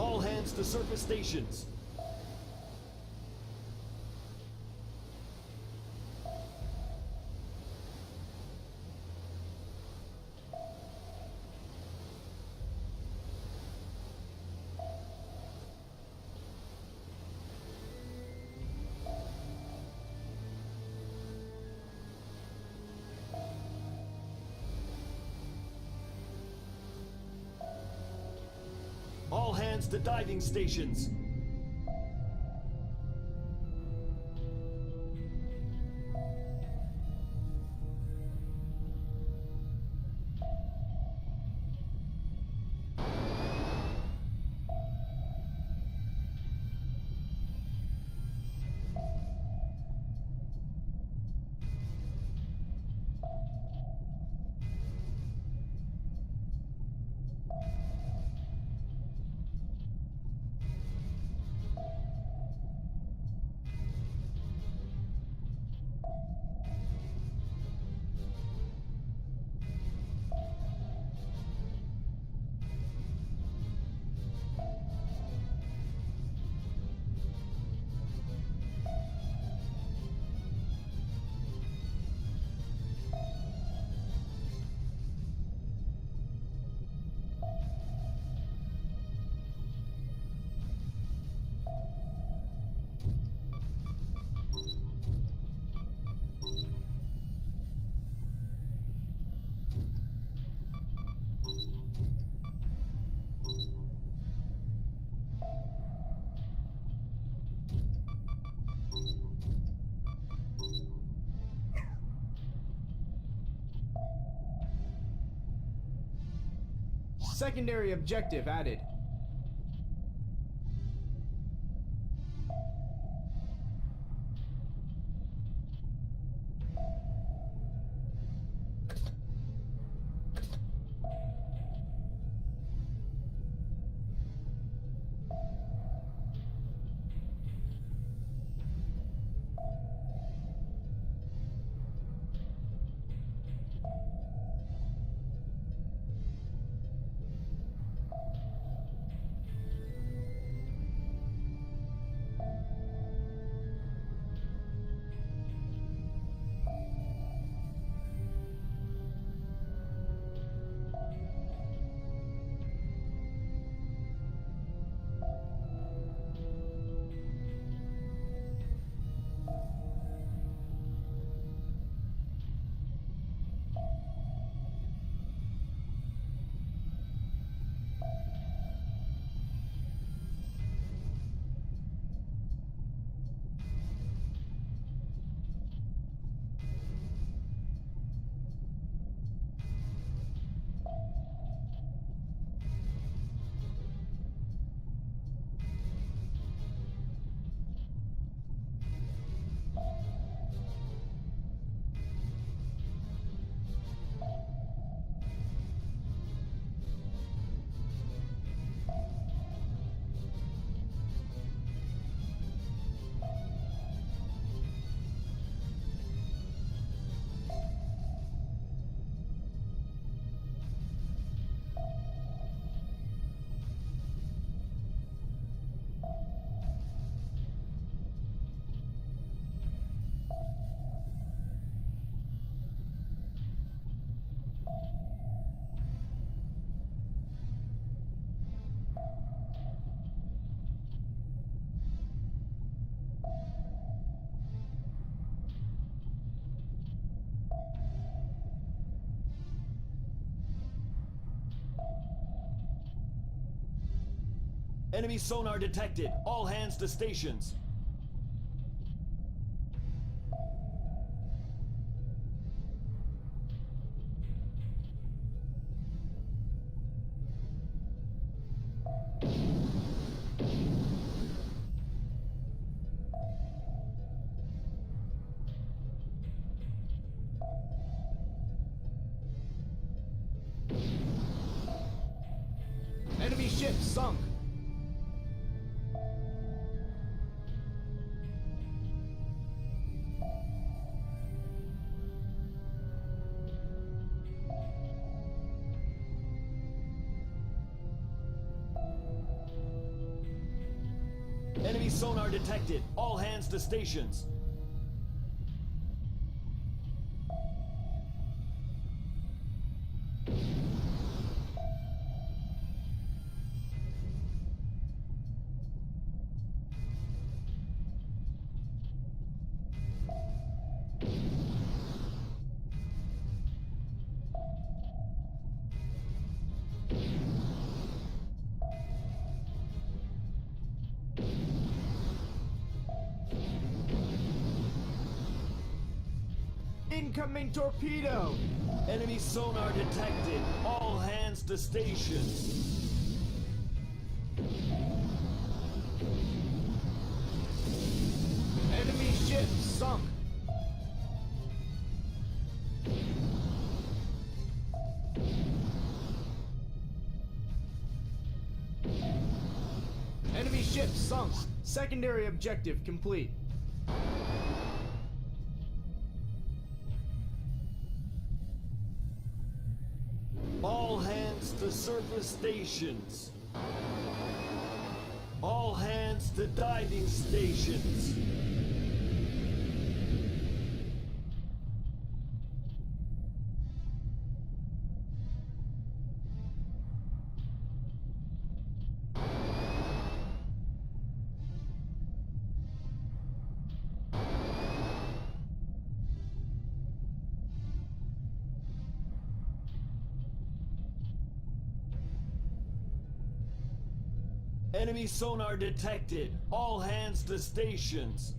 All hands to surface stations. All hands to diving stations. Secondary objective added. Enemy sonar detected. All hands to stations. Enemy ship sunk. sonar detected. All hands to stations. Incoming torpedo! Enemy sonar detected. All hands to stations. Enemy ship sunk! Enemy ship sunk! Secondary objective complete. All hands to surface stations. All hands to diving stations. Enemy sonar detected. All hands to stations.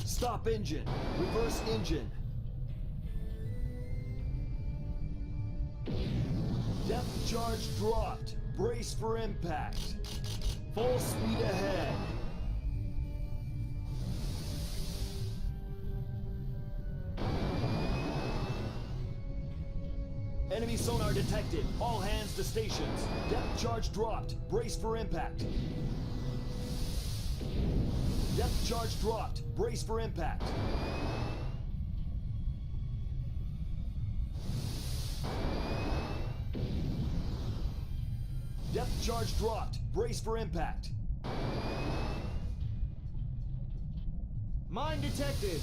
Stop engine. Reverse engine. Depth charge dropped. Brace for impact. Full speed ahead. Enemy sonar detected. All hands to stations. Depth charge dropped. Brace for impact. Depth charge dropped. Brace for impact. Depth charge dropped. Brace for impact. Mine detected!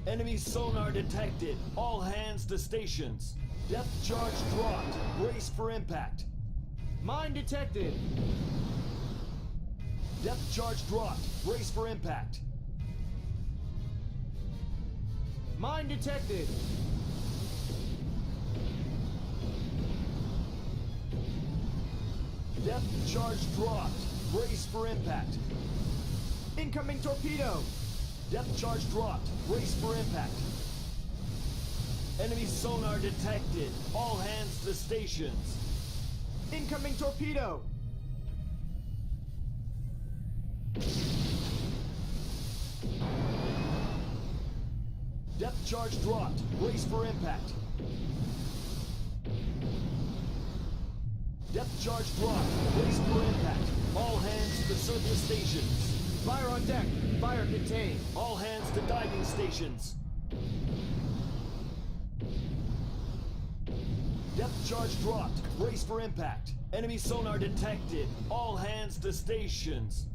Enemy sonar detected. All hands to stations. Depth charge dropped. Brace for impact. Mine detected! Depth charge dropped. Brace for impact. Mine detected! Depth charge dropped. Brace for impact. Incoming torpedo! Depth charge dropped. Brace for impact. Enemy sonar detected. All hands to stations. Incoming torpedo! Depth charge dropped. Brace for impact. Depth charge dropped. Brace for impact. All hands to surface stations. Fire on deck! Fire contained! All hands to diving stations. Depth charge dropped. Brace for impact. Enemy sonar detected. All hands to stations.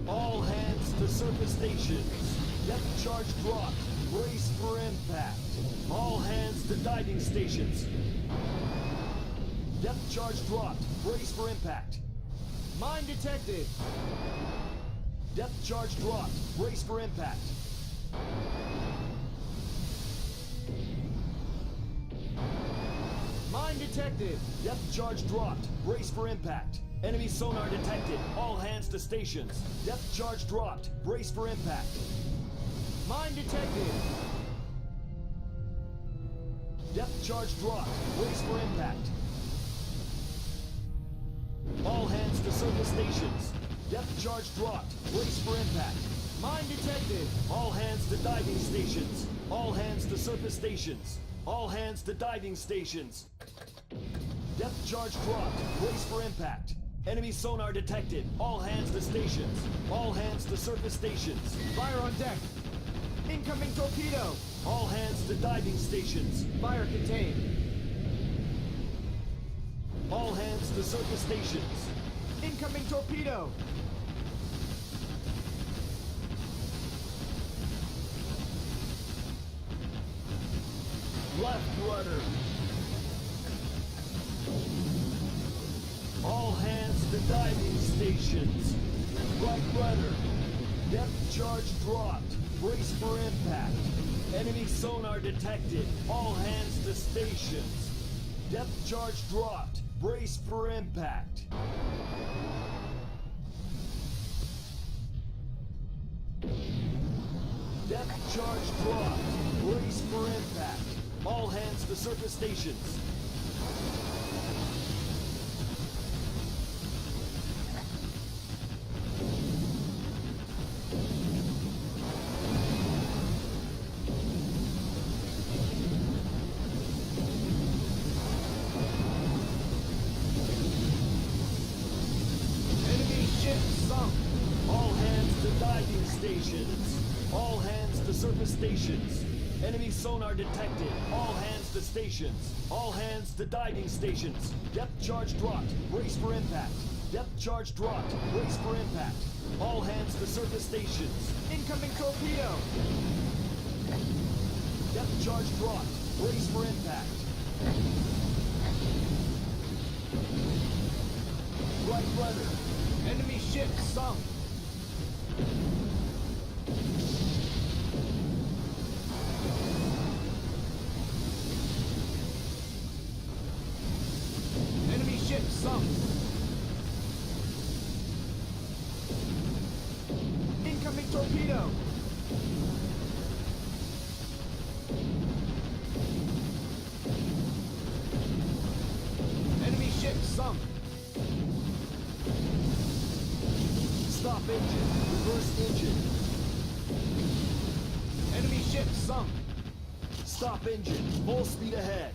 All hands to surface stations. Depth charge dropped. Brace for impact. All hands to diving stations. Depth charge dropped. Brace for impact. Mine detected! Depth charge dropped. Brace for impact. Mine detected! Depth charge dropped. Brace for impact. Enemy sonar detected. All hands to stations. Depth charge dropped. Brace for impact. Mine detected! Depth charge dropped. Brace for impact. All hands to surface stations. Depth charge dropped. Brace for impact. Mine detected. All hands to diving stations. All hands to surface stations. All hands to diving stations. Depth charge dropped. Brace for impact. Enemy sonar detected. All hands to stations. All hands to surface stations. Fire on deck. Incoming torpedo. All hands to diving stations. Fire contained. All hands to surface stations. Incoming torpedo. Left rudder. All hands to diving stations. Right rudder. Depth charge dropped. Brace for impact. Enemy sonar detected. All hands to stations. Depth charge dropped. Brace for impact. Depth charge dropped. Brace for impact. All hands to surface stations. Enemy ship sunk. All hands to diving stations. All hands to surface stations. Enemy sonar detected. All hands to stations. All hands to diving stations. Depth charge dropped. Brace for impact. Depth charge dropped. Brace for impact. All hands to surface stations. Incoming torpedo. Depth charge dropped. Brace for impact. Right rudder. Enemy ship sunk. Enemy ship sunk. Incoming torpedo. Enemy ship sunk. Stop engine. Reverse engine. Enemy ship sunk. Stop engine. Full speed ahead.